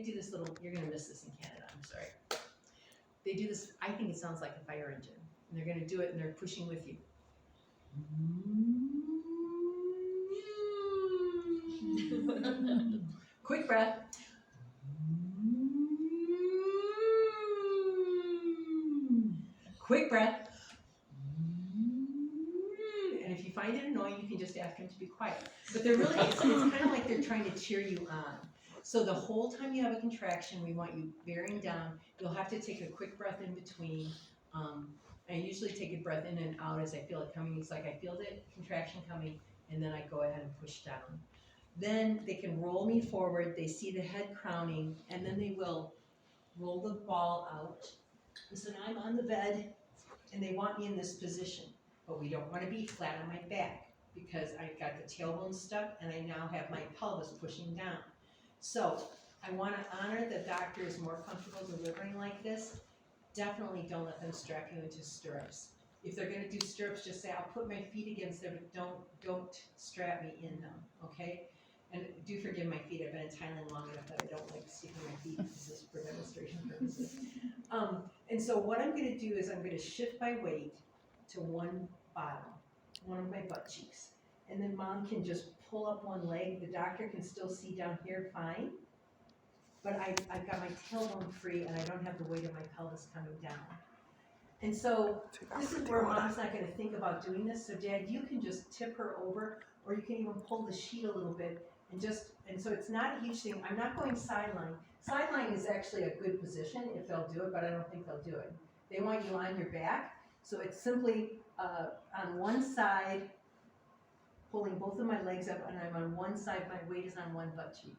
to do this little, you're going to miss this in Canada, I'm sorry. They do this, I think it sounds like a fire engine. And they're going to do it and they're pushing with you. Quick breath. Quick breath. And if you find it annoying, you can just ask them to be quiet. But they're really, it's kind of like they're trying to cheer you on. So the whole time you have a contraction, we want you bearing down. You'll have to take a quick breath in between. I usually take a breath in and out as I feel it coming. It's like I feel the contraction coming, and then I go ahead and push down. Then they can roll me forward. They see the head crowning, and then they will roll the ball out. And so now I'm on the bed, and they want me in this position. But we don't want to be flat on my back because I got the tailbone stuck, and I now have my pelvis pushing down. So I want to honor the doctor is more comfortable delivering like this. Definitely don't let them strap you into stirrups. If they're going to do stirrups, just say, I'll put my feet against them, but don't strap me in them, okay? And do forgive my feet. I've been in Thailand long enough that I don't like sticking my feet. This is for demonstration purposes. And so what I'm going to do is I'm going to shift my weight to one bottom, one of my butt cheeks. And then mom can just pull up one leg. The doctor can still see down here fine. But I've got my tailbone free and I don't have the weight of my pelvis coming down. And so this is where mom's not going to think about doing this. So dad, you can just tip her over, or you can even pull the sheet a little bit and so it's not a huge thing. I'm not going sideline. Sideline is actually a good position if they'll do it, but I don't think they'll do it. They want you on your back. So it's simply on one side, pulling both of my legs up, and I'm on one side, my weight is on one butt cheek.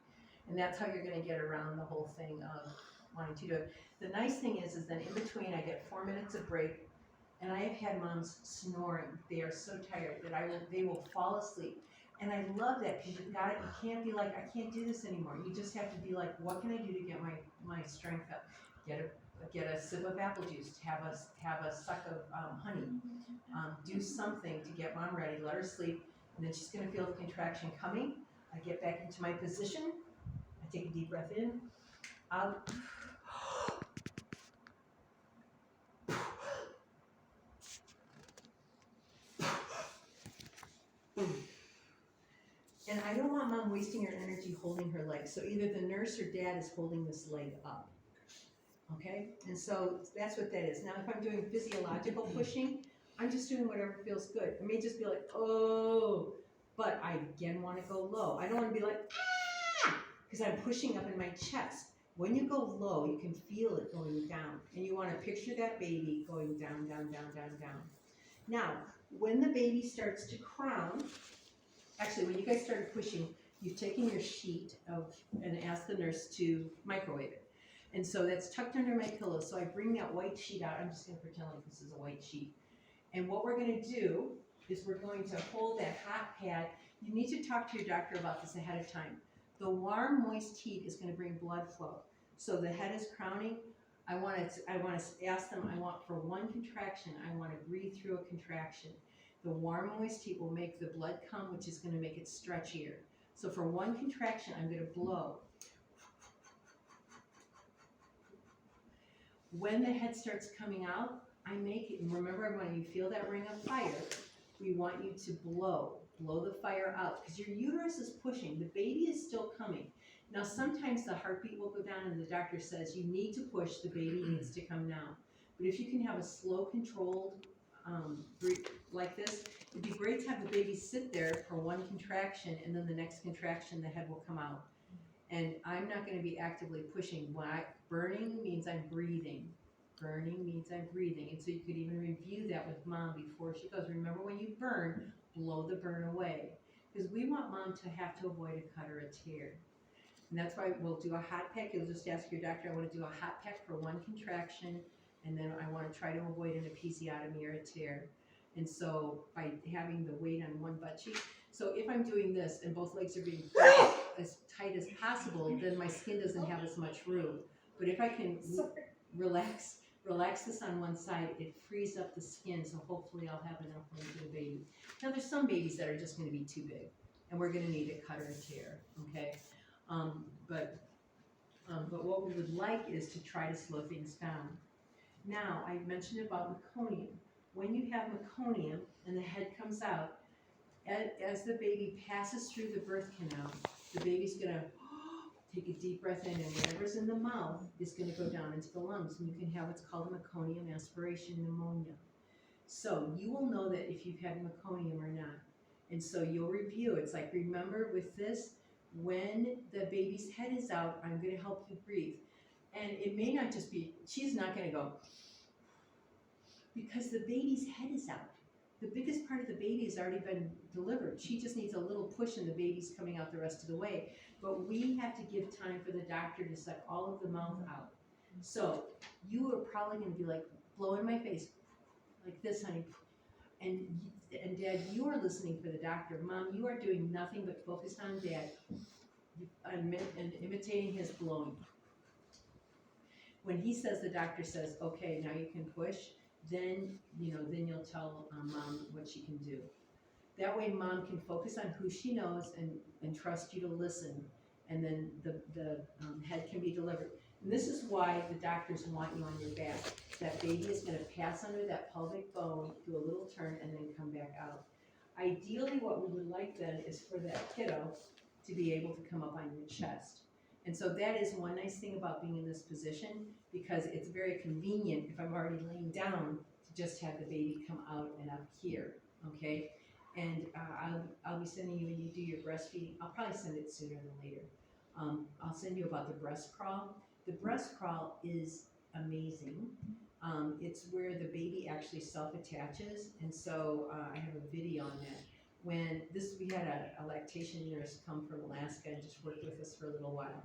And that's how you're going to get around the whole thing of wanting to do it. The nice thing is then in between I get 4 minutes of break, and I have had moms snoring. They are so tired that they will fall asleep. And I love that because you've got it. You can't be like, I can't do this anymore. You just have to be like, what can I do to get my strength up? Get a sip of apple juice, have a suck of honey. Do something to get mom ready. Let her sleep, and then she's going to feel the contraction coming. I get back into my position. I take a deep breath in, out. And I don't want mom wasting her energy holding her leg. So either the nurse or dad is holding this leg up. Okay? And so that's what that is. Now if I'm doing physiological pushing, I'm just doing whatever feels good. It may just be like, oh, but I again want to go low. I don't want to be like, ah, because I'm pushing up in my chest. When you go low, you can feel it going down. And you want to picture that baby going down, down, down, down, down. Now, when the baby starts to crown, actually, when you guys started pushing, you've taken your sheet and asked the nurse to microwave it. And so that's tucked under my pillow. So I bring that white sheet out. I'm just going to pretend like this is a white sheet. And what we're going to do is we're going to hold that hot pad. You need to talk to your doctor about this ahead of time. The warm, moist heat is going to bring blood flow. So the head is crowning. I want to ask them, I want for one contraction, I want to breathe through a contraction. The warm, moist heat will make the blood come, which is going to make it stretchier. So for one contraction, I'm going to blow. When the head starts coming out, I make it, and remember when you feel that ring of fire, we want you to blow the fire out, because your uterus is pushing, the baby is still coming. Now sometimes the heartbeat will go down and the doctor says you need to push, the baby needs to come down. But if you can have a slow, controlled breathe like this, it'd be great to have the baby sit there for one contraction, and then the next contraction the head will come out. And I'm not going to be actively pushing. Burning means I'm breathing. Burning means I'm breathing. And so you could even review that with mom before she goes. Remember, when you burn, blow the burn away. Because we want mom to have to avoid a cut or a tear. And that's why we'll do a hot pack. You'll just ask your doctor, I want to do a hot pack for one contraction, and then I want to try to avoid an episiotomy or a tear. And so by having the weight on one butt cheek, so if I'm doing this and both legs are being as tight as possible, then my skin doesn't have as much room. But if I can relax this on one side, it frees up the skin, so hopefully I'll have enough room for the baby. Now there's some babies that are just going to be too big, and we're going to need a cut or a tear, okay? But But what we would like is to try to slow things down. Now, I mentioned about meconium. When you have meconium and the head comes out, as the baby passes through the birth canal, the baby's gonna take a deep breath in, and whatever's in the mouth is gonna go down into the lungs, and you can have what's called a meconium aspiration pneumonia. So you will know that if you've had meconium or not. And so you'll review. It's like, remember with this, when the baby's head is out, I'm gonna help you breathe. And it may not just be, she's not gonna go, because the baby's head is out. The biggest part of the baby has already been delivered. She just needs a little push and the baby's coming out the rest of the way. But we have to give time for the doctor to suck all of the mouth out. So you are probably gonna be like, blow in my face, like this, honey. And Dad, you are listening for the doctor. Mom, you are doing nothing but focus on Dad and imitating his blowing. When he says, the doctor says, okay, now you can push, then you'll tell Mom what she can do. That way Mom can focus on who she knows and trust you to listen, and then the head can be delivered. And this is why the doctors want you on your back. That baby is gonna pass under that pelvic bone, do a little turn, and then come back out. Ideally, what we would like then is for that kiddo to be able to come up on your chest. And so that is one nice thing about being in this position, because it's very convenient if I'm already laying down to just have the baby come out and up here, okay? And I'll be sending you, when you do your breastfeeding, I'll probably send it sooner than later. I'll send you about the breast crawl. The breast crawl is amazing. It's where the baby actually self-attaches, and so I have a video on that. We had a lactation nurse come from Alaska and just worked with us for a little while.